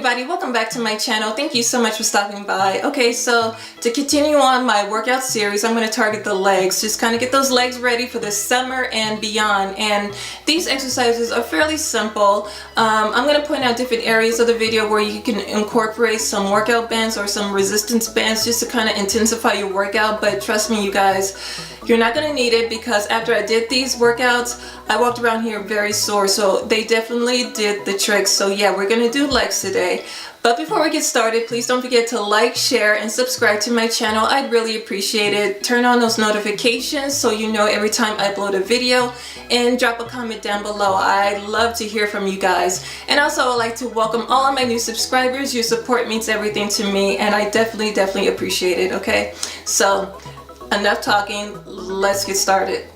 everybody, welcome back to my channel. Thank you so much for stopping by. Okay, so to continue on my workout series, I'm going to target the legs. Just kind of get those legs ready for the summer and beyond. And these exercises are fairly simple. I'm going to point out different areas of the video where you can incorporate some workout bands or some resistance bands just to kind of intensify your workout. But trust me, you guys, you're not going to need it, because after I did these workouts, I walked around here very sore. So they definitely did the trick. So yeah, we're going to do legs today. But before we get started, please don't forget to like, share, and subscribe to my channel. I'd really appreciate it. Turn on those notifications so you know every time I upload a video, and drop a comment down below. I love to hear from you guys. And also, I'd like to welcome all of my new subscribers. Your support means everything to me, and I definitely appreciate it, okay? So enough talking, let's get started.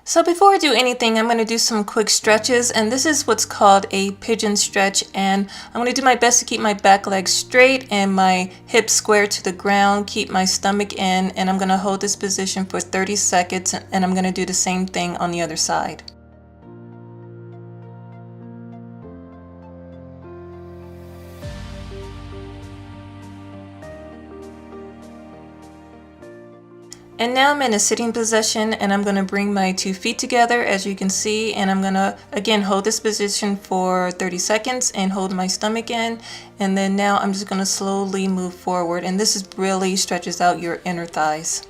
So before I do anything, I'm going to do some quick stretches, and this is what's called a pigeon stretch, and I'm going to do my best to keep my back leg straight and my hips square to the ground, keep my stomach in, and I'm going to hold this position for 30 seconds, and I'm going to do the same thing on the other side. And now I'm in a sitting position, and I'm going to bring my 2 feet together, as you can see, and I'm going to again hold this position for 30 seconds and hold my stomach in, and then now I'm just going to slowly move forward, and this is really stretches out your inner thighs.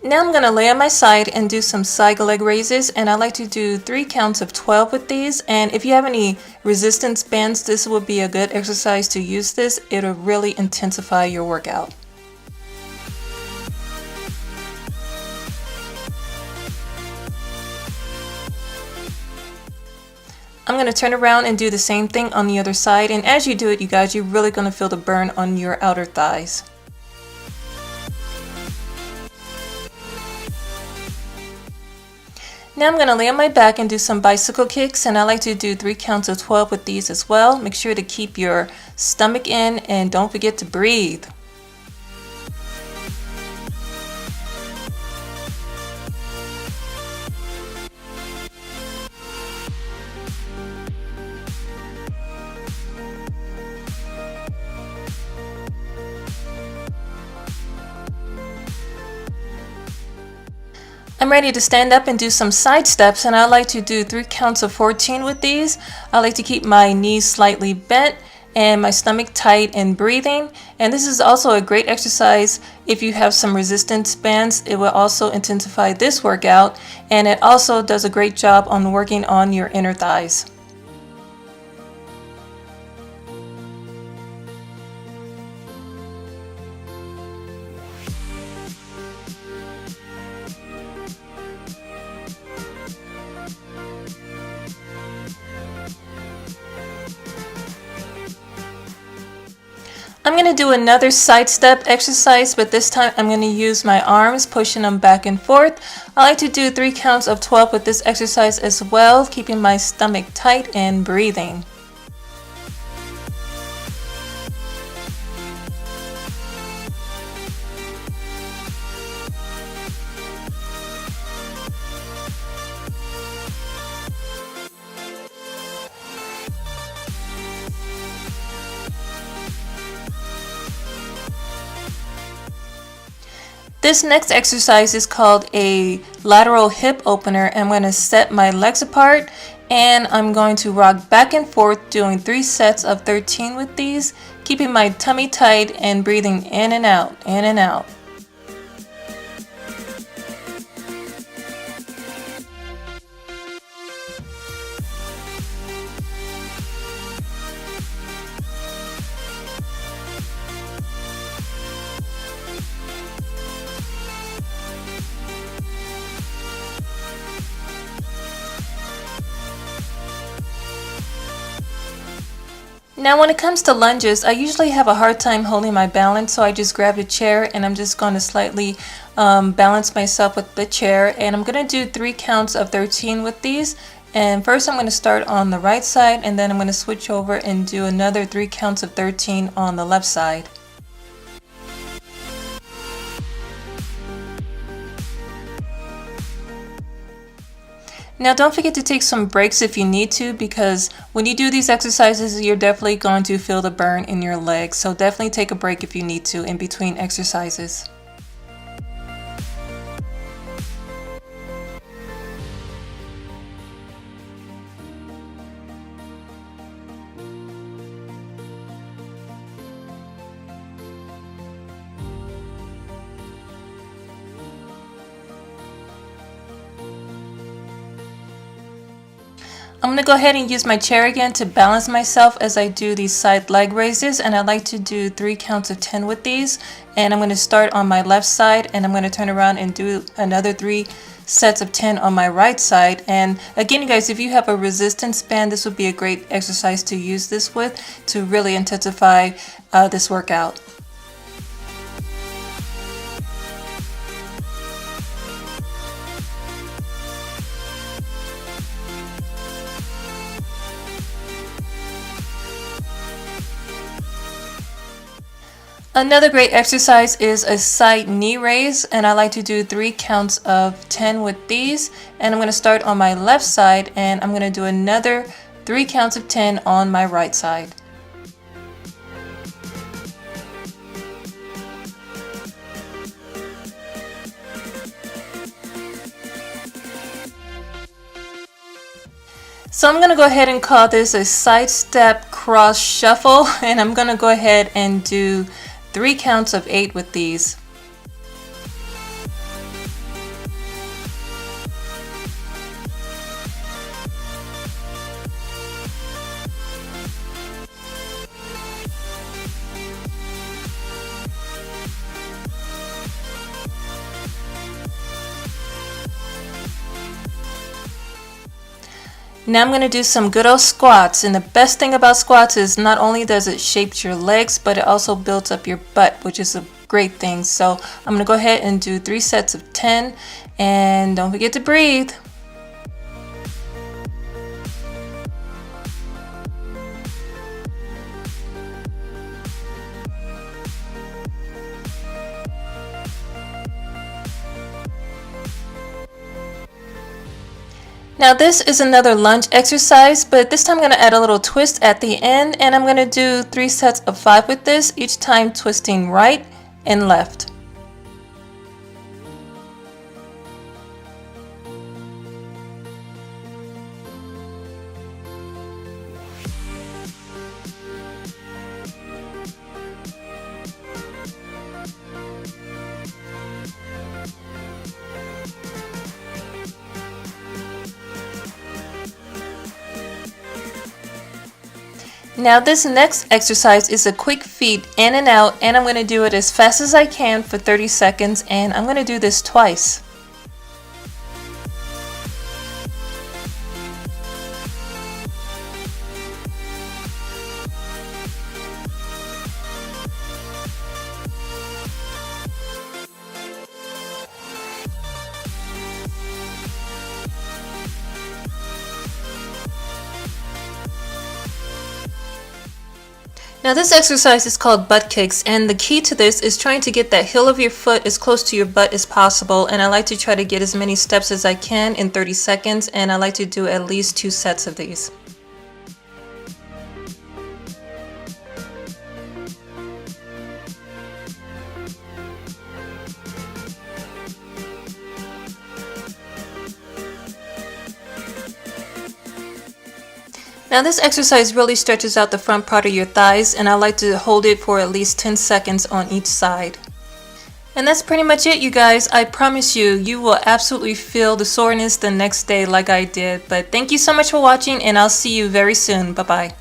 Now I'm going to lay on my side and do some side leg raises, and I like to do 3 counts of 12 with these. And if you have any resistance bands, this would be a good exercise to use this. It'll really intensify your workout. I'm going to turn around and do the same thing on the other side, and as you do it, you guys, you're really going to feel the burn on your outer thighs. Now I'm going to lay on my back and do some bicycle kicks, and I like to do 3 counts of 12 with these as well. Make sure to keep your stomach in and don't forget to breathe. I'm ready to stand up and do some side steps, and I like to do 3 counts of 14 with these. I like to keep my knees slightly bent and my stomach tight and breathing. And this is also a great exercise if you have some resistance bands. It will also intensify this workout, and it also does a great job on working on your inner thighs. I'm going to do another side step exercise, but this time I'm going to use my arms, pushing them back and forth. I like to do 3 counts of 12 with this exercise as well, keeping my stomach tight and breathing. This next exercise is called a lateral hip opener. I'm going to set my legs apart, and I'm going to rock back and forth doing 3 sets of 13 with these, keeping my tummy tight and breathing in and out, in and out. Now when it comes to lunges, I usually have a hard time holding my balance, so I just grab a chair and I'm just going to slightly balance myself with the chair. And I'm going to do 3 counts of 13 with these. And first I'm going to start on the right side, and then I'm going to switch over and do another 3 counts of 13 on the left side. Now don't forget to take some breaks if you need to, because when you do these exercises you're definitely going to feel the burn in your legs. So definitely take a break if you need to in between exercises. I'm going to go ahead and use my chair again to balance myself as I do these side leg raises, and I like to do 3 counts of 10 with these. And I'm going to start on my left side, and I'm going to turn around and do another 3 sets of 10 on my right side. And again, you guys, if you have a resistance band, this would be a great exercise to use this with to really intensify this workout. Another great exercise is a side knee raise, and I like to do 3 counts of 10 with these. And I'm going to start on my left side, and I'm going to do another 3 counts of 10 on my right side. So I'm going to go ahead and call this a side step cross shuffle, and I'm going to go ahead and do 3 counts of 8 with these. Now I'm going to do some good old squats, and the best thing about squats is not only does it shape your legs, but it also builds up your butt, which is a great thing. So I'm going to go ahead and do 3 sets of 10, and don't forget to breathe. Now this is another lunge exercise, but this time I'm going to add a little twist at the end, and I'm going to do 3 sets of 5 with this, each time twisting right and left. Now this next exercise is a quick feet in and out, and I'm going to do it as fast as I can for 30 seconds, and I'm going to do this twice. Now this exercise is called butt kicks, and the key to this is trying to get that heel of your foot as close to your butt as possible, and I like to try to get as many steps as I can in 30 seconds, and I like to do at least 2 sets of these. Now this exercise really stretches out the front part of your thighs, and I like to hold it for at least 10 seconds on each side. And that's pretty much it, you guys. I promise you, you will absolutely feel the soreness the next day like I did. But thank you so much for watching, and I'll see you very soon. Bye-bye.